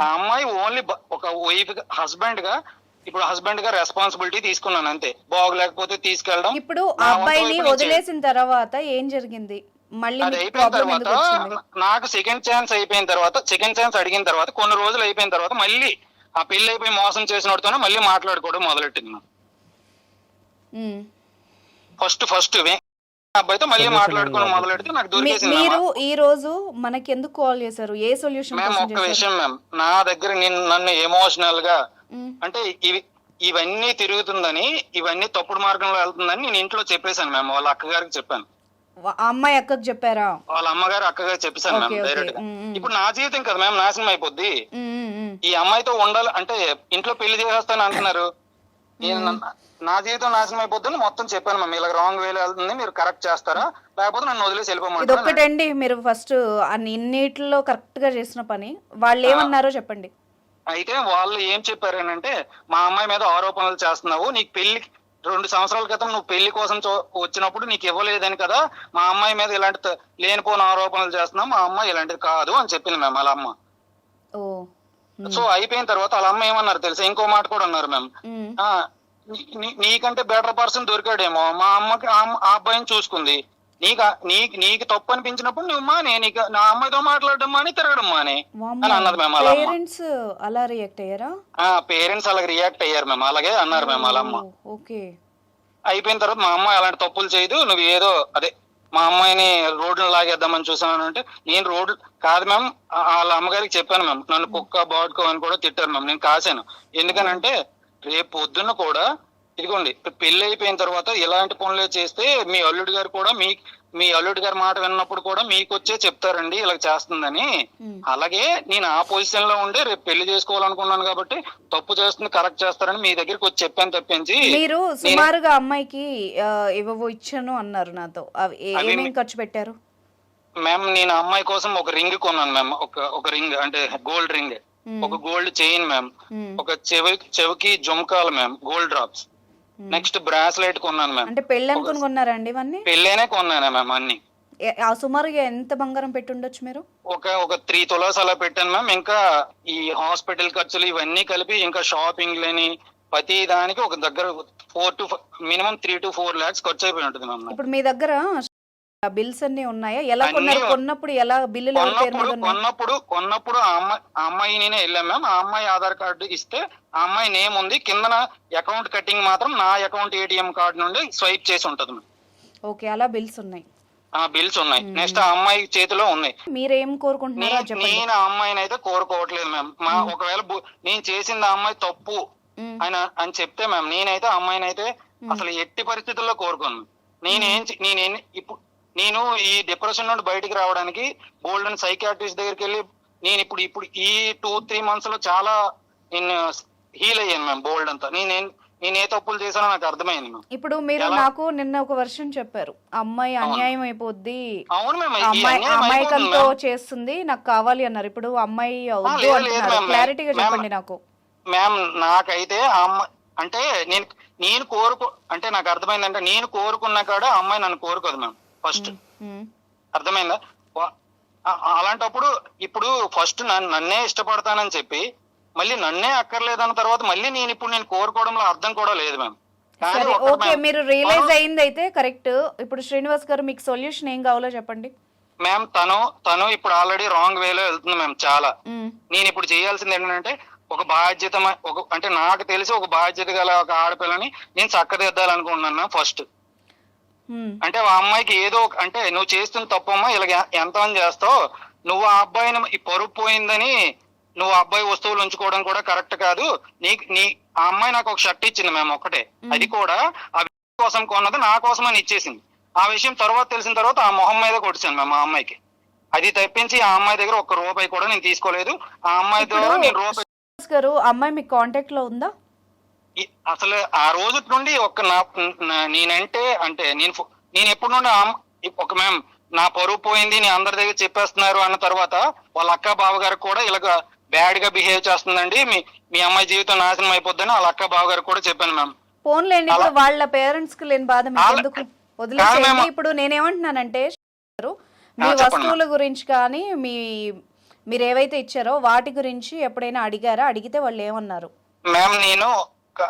ఆ అమ్మాయి ఓన్లీ ఒక వైఫ్ హస్బెండ్ గా రెస్పాన్సిబిలిటీ తీసుకున్నాను అంతే. బాగోలేకపోతే తీసుకెళ్ళడం. ఇప్పుడు అబ్బాయిని వదిలేసిన తర్వాత ఏం జరిగింది? మళ్ళీ అది మీకు అయిపోయిన ప్రాబ్లం తర్వాత ఎందుకు వచ్చింది? నాకు సెకండ్ ఛాన్స్ అయిపోయిన తర్వాత, సెకండ్ ఛాన్స్ అడిగిన తర్వాత కొన్ని రోజులు అయిపోయిన తర్వాత మళ్ళీ ఆ పెళ్లి అయిపోయి మోసం చేసినోడితోనే మళ్ళీ మాట్లాడుకోవడం మొదలెట్టింది మ్యామ్. ఉమ్. ఫస్ట్ అబ్బాయితో మళ్ళీ మాట్లాడుకోవడం మొదలెడితే నాకు దొరికేసింది మీరు ఈ రోజు మనకి ఎందుకు కాల్ చేశారు? A solution ma'am. కోసం ఒక్క చేశారు? విషయం మ్యామ్, నా దగ్గర నన్ను ఎమోషనల్ గా అంటే ఇవన్నీ తిరుగుతుందని, ఇవన్నీ తప్పుడు మార్గంలో వెళ్తుందని నేను ఇంట్లో చెప్పేశాను మ్యామ్. వాళ్ళ అక్కగారికి చెప్పాను, ఆ అమ్మాయి అక్కకి చెప్పారా? వాళ్ళ అమ్మగారు అక్కగారు చెప్పేశాను మ్యామ్ డైరెక్ట్ గా. ఇప్పుడు నా జీవితం కదా మ్యామ్ నాశనం అయిపోద్ది. ఈ అమ్మాయితో ఉండాలి అంటే ఇంట్లో పెళ్లి చేసేస్తాను అంటున్నారు, నా జీవితం నాశనం అయిపోద్దని మొత్తం చెప్పాను మ్యామ్. ఇలా రాంగ్ వేలో వెళ్తుంది, మీరు కరెక్ట్ చేస్తారా లేకపోతే నన్ను వదిలేసి ఇది వెళ్ళిపోమంటారా. ఒక్కటండి, మీరు ఫస్ట్ అన్నిటిలో కరెక్ట్ గా చేసిన పని వాళ్ళు ఏమన్నారో చెప్పండి. అయితే వాళ్ళు ఏం చెప్పారనంటే, మా అమ్మాయి మీద ఆరోపణలు చేస్తున్నావు, నీకు పెళ్లి 2 సంవత్సరాల క్రితం నువ్వు పెళ్లి కోసం వచ్చినప్పుడు నీకు ఇవ్వలేదని కదా మా అమ్మాయి మీద ఇలాంటి లేనిపోని ఆరోపణలు చేస్తున్నావు, మా అమ్మాయి ఇలాంటిది కాదు అని చెప్పింది మ్యామ్ వాళ్ళ అమ్మ. ఓ. సో అయిపోయిన తర్వాత వాళ్ళ అమ్మ ఏమన్నారు తెలుసా, ఇంకో మాట కూడా అన్నారు మ్యామ్. నీకంటే బెటర్ పర్సన్ దొరికాడేమో, మా అమ్మకి ఆ అబ్బాయిని చూసుకుంది, నీకు తప్పు అనిపించినప్పుడు నువ్వు మానే, నీకు నా అమ్మాయితో మాట్లాడడం మాని, తిరగడం మానే అని అన్నది మ్యామ్ వాళ్ళ అమ్మ. పేరెంట్స్ అలా రియాక్ట్ అయ్యారా? పేరెంట్స్ అలాగే రియాక్ట్ అయ్యారు మ్యామ్, అలాగే అన్నారు మ్యామ్ వాళ్ళ అమ్మ. ఓకే. అయిపోయిన తర్వాత మా అమ్మాయి అలాంటి తప్పులు చేయదు, నువ్వు ఏదో అదే మా అమ్మాయిని రోడ్డును లాగేద్దామని చూసాను అంటే, నేను రోడ్డు కాదు మ్యామ్. వాళ్ళ అమ్మగారికి చెప్పాను మ్యామ్, నన్ను కుక్క బాడుకో అని కూడా తిట్టారు మ్యామ్. నేను కాశాను, ఎందుకనంటే రేపు పొద్దున్న కూడా ఇదిగోండి పెళ్లి అయిపోయిన తర్వాత ఇలాంటి పనులే చేస్తే మీ అల్లుడి గారు కూడా మీ అల్లుడి గారి మాట విన్నప్పుడు కూడా మీకు వచ్చే చెప్తారండి ఇలా చేస్తుందని. అలాగే నేను ఆ పొజిషన్ లో ఉండే రేపు పెళ్లి చేసుకోవాలనుకున్నాను కాబట్టి తప్పు చేస్తుంది కరెక్ట్ చేస్తారని మీ దగ్గరికి వచ్చి చెప్పాను తప్పించి. మీరు సుమారుగా అమ్మాయికి ఏవేవో ఇచ్చాను అన్నారు నాతో, ఏమేమి ఖర్చు పెట్టారు? మ్యామ్ నేను అమ్మాయి కోసం ఒక రింగ్ కొన్నాను మ్యామ్, ఒక రింగ్ అంటే గోల్డ్ రింగ్, ఒక గోల్డ్ చైన్ మ్యామ్, ఒక చెవికి జుమ్కాలు ma'am, gold drops, next bracelet కొన్నాను మ్యామ్. అంటే పెళ్లి అనుకుని కొన్నారండి ఇవన్నీ? పెళ్ళైనే కొన్నాను మ్యామ్ అన్ని. సుమారుగా ఎంత బంగారం పెట్టి ఉండొచ్చు మీరు? ఒక 3 తులాస్ అలా పెట్టాను మ్యామ్. ఇంకా ఈ హాస్పిటల్ ఖర్చులు ఇవన్నీ కలిపి ఇంకా షాపింగ్ లేని ప్రతి దానికి ఒక దగ్గర 4 to మినిమం 3 to 4 lakhs ఖర్చు అయిపోయి ఉంటుంది మ్యామ్. ఇప్పుడు మీ దగ్గర బిల్స్ అన్ని ఉన్నాయా? ఎలా కొన్నారు? కొన్నప్పుడు ఎలా బిల్లులు? కొన్నప్పుడు ఆ అమ్మాయి నేనే వెళ్ళాం మ్యామ్. ఆ అమ్మాయి ఆధార్ కార్డు ఇస్తే ఆ అమ్మాయి నేమ్ ఉంది, కిందన అకౌంట్ కట్టింగ్ మాత్రం నా అకౌంట్ ఏటీఎం కార్డు నుండి స్వైప్ చేసి ఉంటది మ్యామ్. ఓకే, అలా బిల్స్ ఉన్నాయి. బిల్స్ ఉన్నాయి. నెక్స్ట్ ఆ అమ్మాయి చేతిలో ఉన్నాయి. మీరేం కోరుకుంటున్నారో నేను ఆ అమ్మాయిని అయితే కోరుకోవట్లేదు మ్యామ్. ఒకవేళ నేను చేసింది ఆ అమ్మాయి తప్పు అని చెప్తే మ్యామ్, నేనైతే ఆ అమ్మాయిని అయితే అసలు ఎట్టి పరిస్థితుల్లో కోరుకోను. నేను ఈ డిప్రెషన్ నుండి బయటికి రావడానికి గోల్డెన్ సైకియాట్రిస్ట్ దగ్గరికి వెళ్ళి నేను ఇప్పుడు ఈ 2-3 months లో చాలా నేను హీల్ అయ్యాను మ్యామ్. బోల్డ్ అంతా నేను ఏ తప్పులు చేశానో నాకు అర్థమైంది మ్యామ్. ఇప్పుడు మీరు నాకు నిన్న ఒక వర్షం చెప్పారు, అమ్మాయి అన్యాయం అయిపోద్ది, అవును మ్యామ్, అమ్మాయికంతో చేస్తుంది, నాకు కావాలి అన్నారు. ఇప్పుడు అమ్మాయి క్లారిటీగా చెప్పండి నాకు. మ్యామ్ నాకైతే ఆ అమ్మాయి అంటే నేను అంటే నాకు అర్థమైందంటే నేను కోరుకున్నా కాడ అమ్మాయి నన్ను కోరుకోదు మ్యామ్. ఫస్ట్ అర్థమైందా? అలాంటప్పుడు ఇప్పుడు ఫస్ట్ నన్నే ఇష్టపడతానని చెప్పి మళ్ళీ నన్నే అక్కర్లేదన్న తర్వాత మళ్ళీ నేను కోరుకోవడంలో అర్థం కూడా లేదు మ్యామ్. ఓకే, మీరు రియలైజ్ అయింది అయితే కరెక్ట్. ఇప్పుడు శ్రీనివాస్ గారు మీకు సొల్యూషన్ ఏం కావాలో చెప్పండి మ్యామ్. తను ఇప్పుడు ఆల్రెడీ రాంగ్ వేలో వెళ్తుంది మ్యామ్ చాలా. నేను ఇప్పుడు చేయాల్సింది ఏంటంటే ఒక బాధ్యత, అంటే నాకు తెలిసి ఒక బాధ్యత గల ఒక ఆడపిల్లని నేను చక్కదిద్దాలనుకుంటున్నాను మ్యామ్ ఫస్ట్. అంటే ఆ అమ్మాయికి ఏదో అంటే నువ్వు చేస్తున్న తప్పమ్మా, ఇలా ఎంత అని చేస్తావు, నువ్వు ఆ అబ్బాయిని ఈ పరుపు పోయిందని నువ్వు ఆ అబ్బాయి వస్తువులు ఉంచుకోవడం కూడా కరెక్ట్ కాదు. ఆ అమ్మాయి నాకు ఒక షర్ట్ ఇచ్చింది మ్యామ్ ఒకటే, అది కూడా ఆ కోసం కొన్నది నా కోసమని ఇచ్చేసింది. ఆ విషయం తర్వాత తెలిసిన తర్వాత ఆ మొహం మీద కొట్టాను మ్యామ్ ఆ అమ్మాయికి. అది తప్పించి ఆ అమ్మాయి దగ్గర ఒక్క రూపాయి కూడా నేను తీసుకోలేదు. ఆ అమ్మాయితో నేను రూపాయి గారు అమ్మాయి మీకు కాంటాక్ట్ లో ఉందా? అసలు ఆ రోజు నుండి నేనంటే అంటే నేను ఎప్పుడు నుండి ఒక మ్యామ్ నా పరువు పోయింది నేను అందరి దగ్గర చెప్పేస్తున్నారు అన్న తర్వాత వాళ్ళ అక్క బావగారికి కూడా ఇలాగ బ్యాడ్ గా బిహేవ్ చేస్తుందండి, మీ అమ్మాయి జీవితం నాశనం అయిపోద్దని వాళ్ళ అక్క బావగారికి కూడా చెప్పాను మ్యామ్. ఫోన్లేండి, ఇప్పుడు వాళ్ళ పేరెంట్స్ కి లేని బాధ మీకు ఎందుకు? వదిలేసేయండి. ఇప్పుడు నేనేమంటున్నానంటే మీ వస్తువుల గురించి కానీ మీరు ఏవైతే ఇచ్చారో వాటి గురించి ఎప్పుడైనా అడిగారా? అడిగితే వాళ్ళు ఏమన్నారు? మ్యామ్ నేను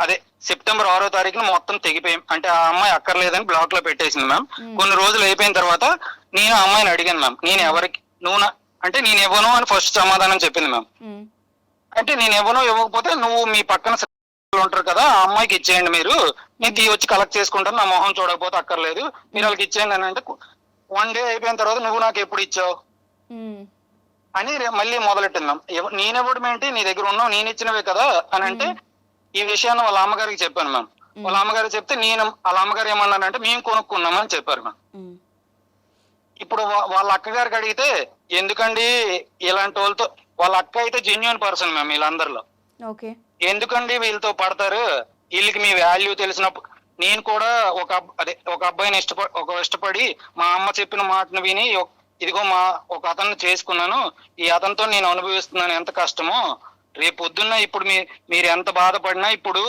అదే సెప్టెంబర్ 6వ తారీఖున మొత్తం తెగిపోయి అంటే ఆ అమ్మాయి అక్కర్లేదని బ్లాక్ లో పెట్టేసింది మ్యామ్. కొన్ని రోజులు అయిపోయిన తర్వాత నేను ఆ అమ్మాయిని అడిగాను మ్యామ్, నేను ఎవరికి నువ్వు అంటే నేను ఇవ్వను అని ఫస్ట్ సమాధానం చెప్పింది మ్యామ్. ఉమ్, అంటే నేను ఇవ్వకపోతే నువ్వు మీ పక్కన ఉంటారు కదా ఆ అమ్మాయికి ఇచ్చేయండి, మీరు నేను వచ్చి కలెక్ట్ చేసుకుంటాను, నా మొహం చూడకపోతే అక్కర్లేదు, మీరు వాళ్ళకి ఇచ్చేయండి అని అంటే 1 డే అయిపోయిన తర్వాత నువ్వు నాకు ఎప్పుడు ఇచ్చావు ఉమ్, అని మళ్ళీ మొదలెట్టింది మ్యామ్. నేనివ్వడం ఏంటి, నీ దగ్గర ఉన్నావు, నేను ఇచ్చినవే కదా అని అంటే ఈ విషయాన్ని వాళ్ళ అమ్మగారికి చెప్పాను మ్యామ్. వాళ్ళ అమ్మగారికి చెప్తే వాళ్ళ అమ్మగారు ఏమన్నారంటే మేము కొనుక్కున్నామని చెప్పారు మ్యామ్. ఉమ్, ఇప్పుడు వాళ్ళ అక్కగారికి అడిగితే ఎందుకండి ఇలాంటి వాళ్ళతో, వాళ్ళ అక్క అయితే జెన్యున్ పర్సన్ మ్యామ్ వీళ్ళందరిలో, ఓకే. ఎందుకండి వీళ్ళతో పడతారు, వీళ్ళకి మీ వాల్యూ తెలిసినప్పుడు నేను కూడా ఒక అబ్బాయిని ఇష్టపడి మా అమ్మ చెప్పిన మాటను విని ఇదిగో ఒక అతన్ని చేసుకున్నాను, ఈ అతనితో నేను అనుభవిస్తున్నాను ఎంత కష్టమో, రేపు పొద్దున్న ఇప్పుడు మీరు ఎంత బాధపడినా ఇప్పుడు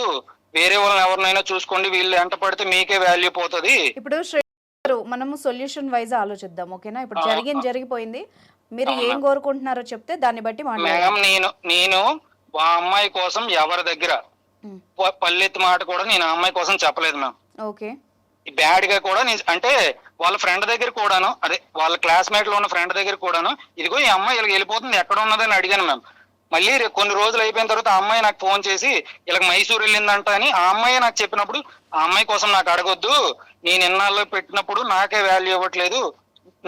వేరే వాళ్ళని ఎవరినైనా చూసుకోండి, వీళ్ళు ఎంత పడితే మీకే వాల్యూ పోతుంది. ఇప్పుడు మనము సొల్యూషన్ వైజ్ ఆలోచిద్దాం, ఓకేనా? ఇప్పుడు జరిగిపోయింది, మీరు ఏం కోరుకుంటున్నారో చెప్తే దాన్ని బట్టి మేడం నేను ఆ అమ్మాయి కోసం ఎవరి దగ్గర పల్లెత్తి మాట కూడా నేను ఆ అమ్మాయి కోసం చెప్పలేదు మ్యామ్. ఓకే. బ్యాడ్ గా కూడా అంటే వాళ్ళ ఫ్రెండ్ దగ్గర కూడాను, అదే వాళ్ళ క్లాస్మేట్ లో ఉన్న ఫ్రెండ్ దగ్గర కూడాను ఇదిగో ఈ అమ్మాయి ఇలా వెళ్ళిపోతుంది ఎక్కడ ఉన్నదని అడిగాను మ్యామ్. మళ్ళీ కొన్ని రోజులు అయిపోయిన తర్వాత ఆ అమ్మాయి నాకు ఫోన్ చేసి ఇలా మైసూర్ వెళ్ళిందంట అని ఆ అమ్మాయి నాకు చెప్పినప్పుడు ఆ అమ్మాయి కోసం నాకు అడగొద్దు, నేను ఇన్నాళ్ళు పెట్టినప్పుడు నాకే వాల్యూ ఇవ్వట్లేదు,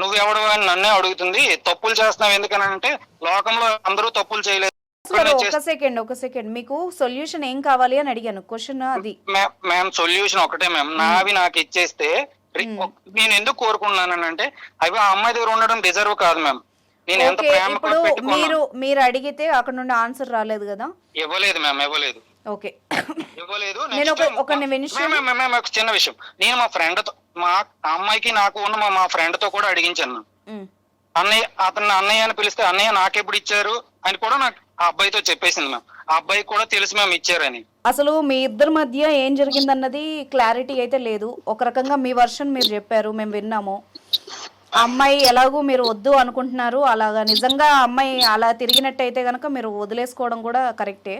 నువ్వెవడో అని నన్నే అడుగుతుంది, తప్పులు చేస్తున్నావు ఎందుకని అంటే లోకంలో అందరూ తప్పులు చేయలేదు. ఒక సెకండ్ మీకు సొల్యూషన్ ఏం కావాలి అని అడిగాను, క్వశ్చన్ అది. మ్యామ్ సొల్యూషన్ ఒకటే మ్యామ్, నావి నాకు ఇచ్చేస్తే నేను ఎందుకు కోరుకున్నాను అంటే అవి ఆ అమ్మాయి దగ్గర ఉండడం డిజర్వ్ కాదు మ్యామ్. నేను ఎంత ప్రేమ మీరు అడిగితే అక్కడ నుండి ఆన్సర్ రాలేదు కదా? ఇవ్వలేదు మ్యామ్, ఇవ్వలేదు. ఓకే, ఇవ్వలేదు. ఒక చిన్న విషయం, నేను మా ఫ్రెండ్ తో మా అమ్మాయికి నాకు ఉన్న మా ఫ్రెండ్ తో కూడా అడిగించాను. అన్నయ్య అన్నయ్య అని పిలిస్తే అన్నయ్య నాకెప్పుడు ఇచ్చారు అని కూడా నాకు ఆ అబ్బాయితో చెప్పేసింది మ్యామ్. ఆ అబ్బాయికి కూడా తెలుసు మ్యామ్ ఇచ్చారని. అసలు మీ ఇద్దరి మధ్య ఏం జరిగిందన్నది క్లారిటీ అయితే లేదు. ఒక రకంగా మీ వర్షన్ మీరు చెప్పారు, మేము విన్నాము. అమ్మాయి ఎలాగూ మీరు వద్దు అనుకుంటున్నారు, అలాగా నిజంగా అమ్మాయి అలా తిరిగినట్టయితే గనక మీరు వదిలేసుకోవడం కూడా కరెక్టే.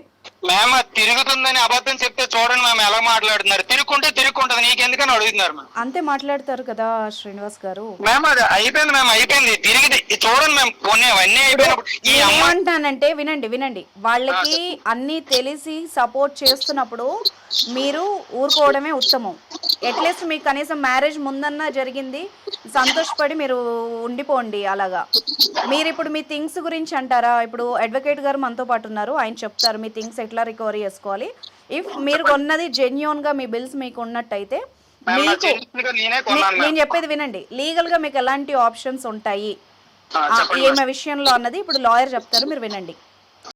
మ్యామ్ తిరుగుతుందని అబద్ధం చెప్తే చూడండి మ్యామ్ ఎలా మాట్లాడుతున్నారు, తిరుగుకుంటది నీకెందుకని అడుగుతున్నారు మ్యామ్. అంతే మాట్లాడతారు కదా శ్రీనివాస్ గారు. మ్యామ్ అది అయిపోయింది మ్యామ్, అయిపోయింది, తిరిగి చూడండి మ్యామ్. కొన్ని అవన్నీ అయిపోయినప్పుడు ఏమంటానంటే వినండి, వాళ్ళకి అన్ని తెలిసి సపోర్ట్ చేస్తున్నప్పుడు మీరు ఊరుకోవడమే ఉత్తమం. అట్లీస్ట్ మీకు కనీసం మ్యారేజ్ ముందన్నా జరిగింది, సంతోషపడి మీరు ఉండిపోండి. అలాగా మీరు ఇప్పుడు మీ థింగ్స్ గురించి అంటారా? ఇప్పుడు అడ్వకేట్ గారు మనతో పాటు ఉన్నారు, ఆయన చెప్తారు మీ థింగ్స్ ఎట్లా రికవరీ చేసుకోవాలి. ఇఫ్ మీరు కొన్నది జెన్యూన్ గా మీ బిల్స్ మీకు ఉన్నట్టయితే నేను చెప్పేది వినండి, లీగల్ గా మీకు ఎలాంటి ఆప్షన్స్ ఉంటాయి ఏమే విషయంలో అన్నది ఇప్పుడు లాయర్ చెప్తారు, మీరు వినండి.